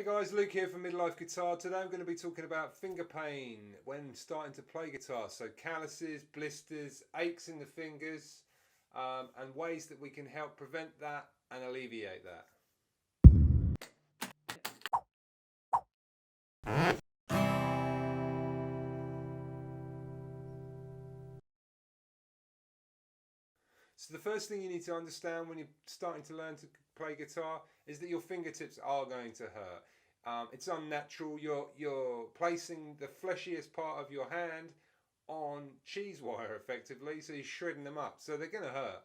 Hey guys, Luke here from Midlife Guitar. Today I'm going to be talking about finger pain when starting to play guitar. So calluses, blisters, aches in the fingers, and ways that we can help prevent that and alleviate that. So the first thing you need to understand when you're starting to learn to play guitar is that your fingertips are going to hurt. It's unnatural. You're placing the fleshiest part of your hand on cheese wire effectively, so you're shredding them up, so they're going to hurt.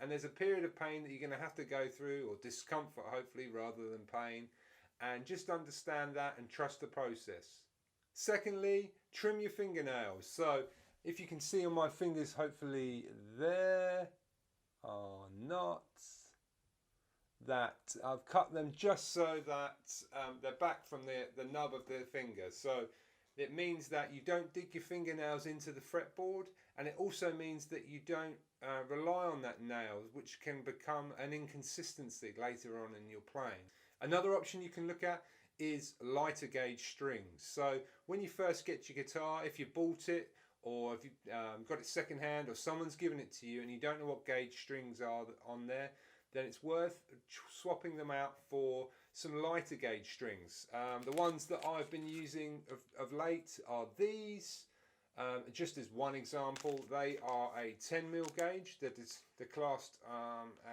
And there's a period of pain that you're going to have to go through, or discomfort hopefully rather than pain, and just understand that and trust the process. Secondly, trim your fingernails. So if you can see on my fingers, hopefully there are knots that I've cut them just so that they're back from the nub of the finger. So it means that you don't dig your fingernails into the fretboard, and it also means that you don't rely on that nail, which can become an inconsistency later on in your playing. Another option you can look at is lighter gauge strings. So when you first get your guitar, if you bought it or if you got it secondhand or someone's given it to you and you don't know what gauge strings are on there, then it's worth swapping them out for some lighter gauge strings. The ones that I've been using of late are these. Just as one example, they are a 10mm gauge. They're classed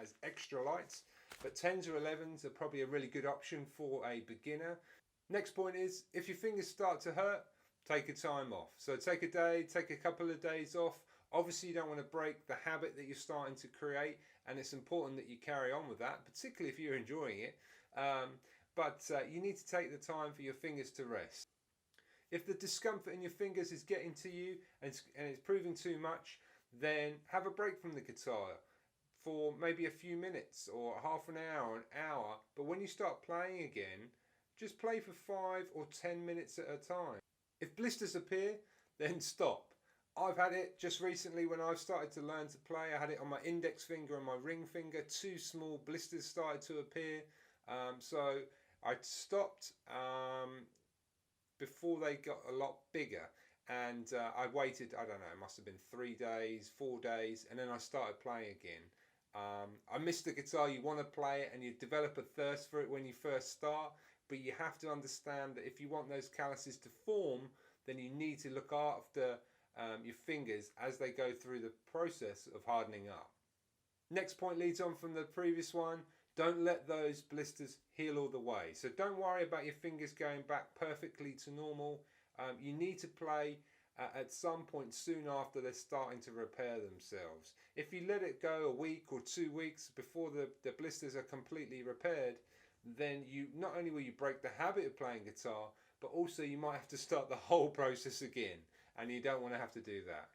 as extra light, but 10s or 11s are probably a really good option for a beginner. Next point is, if your fingers start to hurt, take a time off. So take a day, take a couple of days off. Obviously you don't want to break the habit that you're starting to create, and it's important that you carry on with that, particularly if you're enjoying it. But you need to take the time for your fingers to rest. If the discomfort in your fingers is getting to you and it's proving too much, then have a break from the guitar for maybe a few minutes or half an hour, an hour. But when you start playing again, just play for 5 or 10 minutes at a time. If blisters appear, then stop. I've had it just recently when I've started to learn to play. I had it on my index finger and my ring finger. 2 small blisters started to appear. So I stopped before they got a lot bigger. And I waited, I don't know, it must have been 3 days, 4 days, and then I started playing again. I miss the guitar. You want to play it and you develop a thirst for it when you first start, but you have to understand that if you want those calluses to form, then you need to look after your fingers as they go through the process of hardening up. Next point leads on from the previous one. Don't let those blisters heal all the way. So don't worry about your fingers going back perfectly to normal. You need to play at some point soon after they're starting to repair themselves. If you let it go a week or 2 weeks before the blisters are completely repaired, then you not only will you break the habit of playing guitar, but also you might have to start the whole process again, and you don't want to have to do that.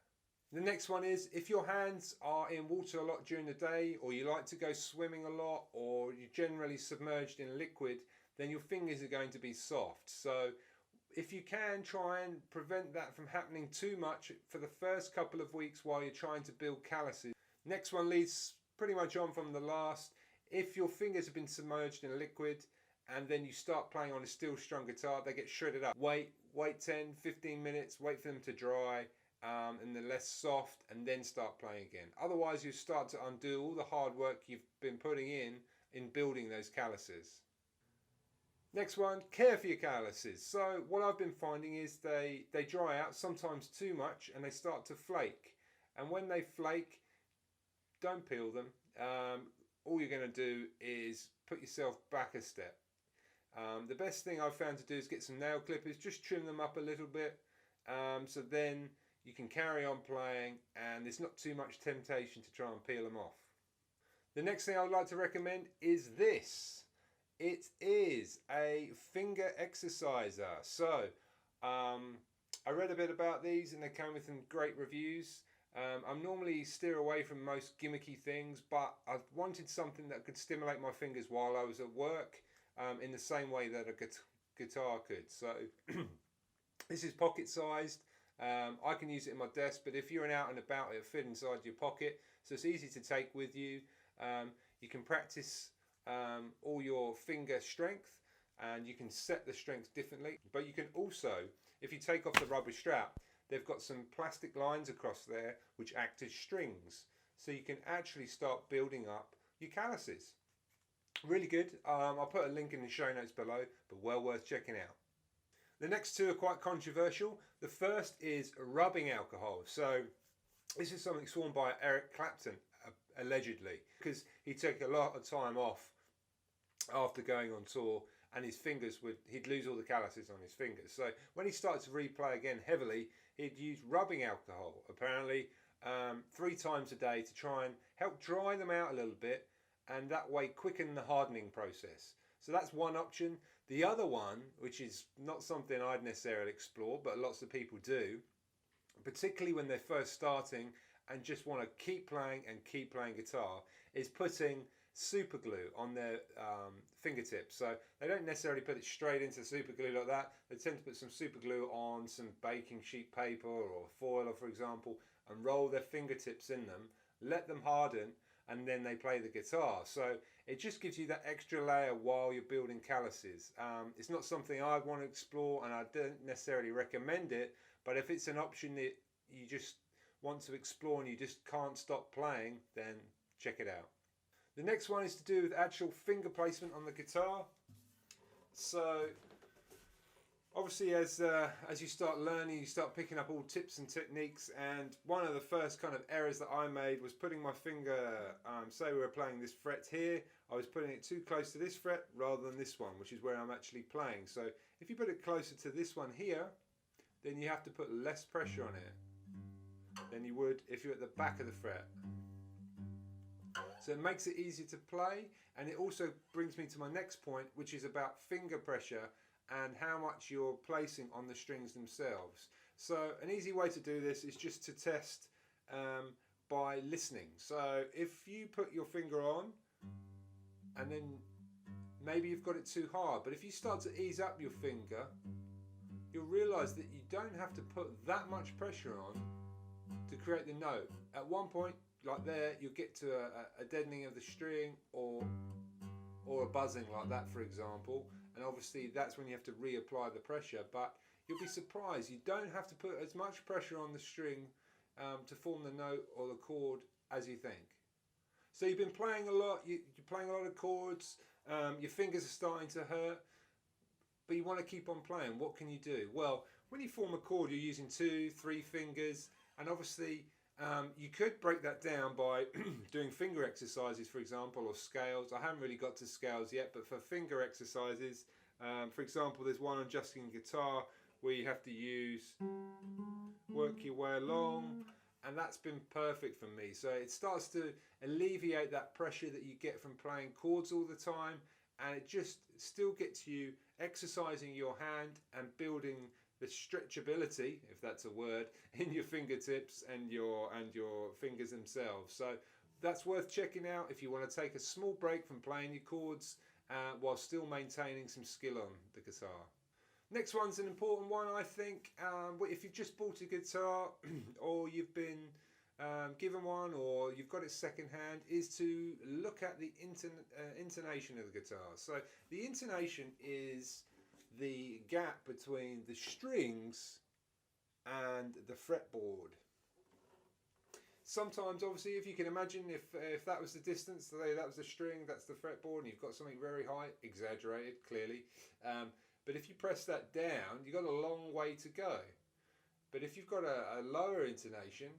The next one is, if your hands are in water a lot during the day, or you like to go swimming a lot, or you're generally submerged in liquid, then your fingers are going to be soft. So if you can, try and prevent that from happening too much for the first couple of weeks while you're trying to build calluses. Next one leads pretty much on from the last. If your fingers have been submerged in liquid and then you start playing on a steel strung guitar, they get shredded up. Wait 10, 15 minutes, wait for them to dry and they're less soft, and then start playing again. Otherwise you start to undo all the hard work you've been putting in building those calluses. Next one, care for your calluses. So what I've been finding is they dry out, sometimes too much, and they start to flake. And when they flake, don't peel them. All you're going to do is put yourself back a step. The best thing I've found to do is get some nail clippers, just trim them up a little bit, so then you can carry on playing and there's not too much temptation to try and peel them off. The next thing I would like to recommend is this. It is a finger exerciser. So I read a bit about these and they came with some great reviews. I'm normally steer away from most gimmicky things, but I wanted something that could stimulate my fingers while I was at work in the same way that a guitar could. So this is pocket sized. I can use it in my desk, but if you're out and about, it'll fit inside your pocket, so it's easy to take with you. You can practice all your finger strength, and you can set the strength differently. But you can also, if you take off the rubber strap, they've got some plastic lines across there which act as strings, so you can actually start building up your calluses. Really good. I'll put a link in the show notes below, but well worth checking out. The next two are quite controversial. The first is rubbing alcohol. So this is something sworn by Eric Clapton, allegedly, because he took a lot of time off after going on tour, and his fingers he'd lose all the calluses on his fingers. So when he started to replay again heavily, he'd use rubbing alcohol, apparently 3 times a day, to try and help dry them out a little bit, and that way quicken the hardening process. So that's one option. The other one, which is not something I'd necessarily explore, but lots of people do, particularly when they're first starting and just want to keep playing guitar, is putting super glue on their fingertips. So they don't necessarily put it straight into super glue like that. They tend to put some super glue on some baking sheet paper or foil, for example, and roll their fingertips in them, let them harden, and then they play the guitar. So it just gives you that extra layer while you're building calluses. It's not something I'd want to explore, and I don't necessarily recommend it, but if it's an option that you just want to explore and you just can't stop playing, then check it out. The next one is to do with actual finger placement on the guitar. So obviously as you start learning, you start picking up all tips and techniques, and one of the first kind of errors that I made was putting my finger, say we were playing this fret here, I was putting it too close to this fret rather than this one, which is where I'm actually playing. So if you put it closer to this one here, then you have to put less pressure on it than you would if you're at the back of the fret. So it makes it easier to play, and it also brings me to my next point, which is about finger pressure and how much you're placing on the strings themselves. So an easy way to do this is just to test by listening. So if you put your finger on and then maybe you've got it too hard, but if you start to ease up your finger, you'll realise that you don't have to put that much pressure on to create the note. At one point, like there, you'll get to a deadening of the string or a buzzing like that, for example, and obviously that's when you have to reapply the pressure. But you'll be surprised, you don't have to put as much pressure on the string to form the note or the chord as you think. So you've been playing a lot, you're playing a lot of chords, your fingers are starting to hurt, but you want to keep on playing. What can you do? Well, when you form a chord, you're using 2, 3 fingers, and obviously you could break that down by doing finger exercises, for example, or scales. I haven't really got to scales yet, but for finger exercises, for example, there's one on Just in Guitar where you have to work your way along, and that's been perfect for me. So it starts to alleviate that pressure that you get from playing chords all the time, and it just still gets you exercising your hand and building the stretchability, if that's a word, in your fingertips and your fingers themselves. So that's worth checking out if you want to take a small break from playing your chords while still maintaining some skill on the guitar. Next one's an important one, I think. If you've just bought a guitar or you've been given one or you've got it second hand, is to look at the intonation of the guitar. So the intonation is the gap between the strings and the fretboard. Sometimes, obviously, if you can imagine, if that was the distance, that was the string, that's the fretboard, and you've got something very high, exaggerated, clearly. But if you press that down, you've got a long way to go. But if you've got a lower intonation,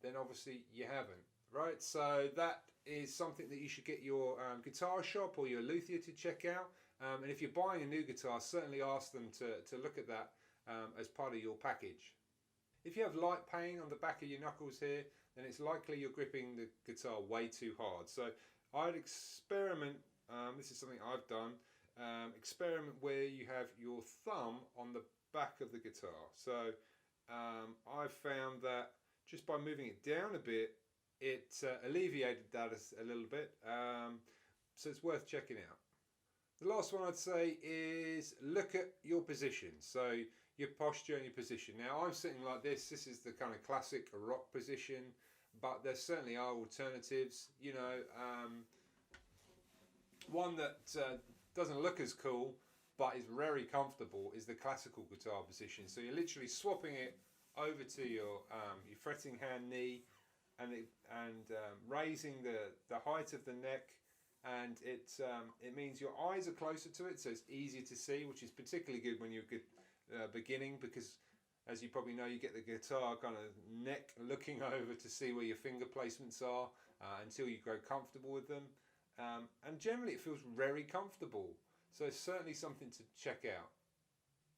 then obviously you haven't, right? So that is something that you should get your guitar shop or your luthier to check out. And if you're buying a new guitar, certainly ask them to look at that as part of your package. If you have light pain on the back of your knuckles here, then it's likely you're gripping the guitar way too hard. So I'd experiment, this is something I've done, experiment where you have your thumb on the back of the guitar. So I've found that just by moving it down a bit, it alleviated that a little bit. So it's worth checking out. The last one I'd say is look at your position. So your posture and your position. Now I'm sitting like this. This is the kind of classic rock position, but there certainly are alternatives. You know, one that doesn't look as cool, but is very comfortable, is the classical guitar position. So you're literally swapping it over to your fretting hand knee, and raising the height of the neck, and it means your eyes are closer to it, so it's easier to see, which is particularly good when you're beginning, because as you probably know, you get the guitar kind of neck looking over to see where your finger placements are until you grow comfortable with them, and generally it feels very comfortable. So it's certainly something to check out.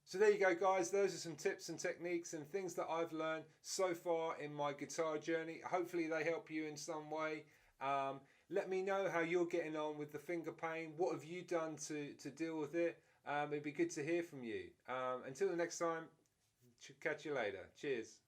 So there you go, guys. Those are some tips and techniques and things that I've learned so far in my guitar journey. Hopefully they help you in some way. Let me know how you're getting on with the finger pain. What have you done to deal with it? It'd be good to hear from you. Until the next time, catch you later. Cheers.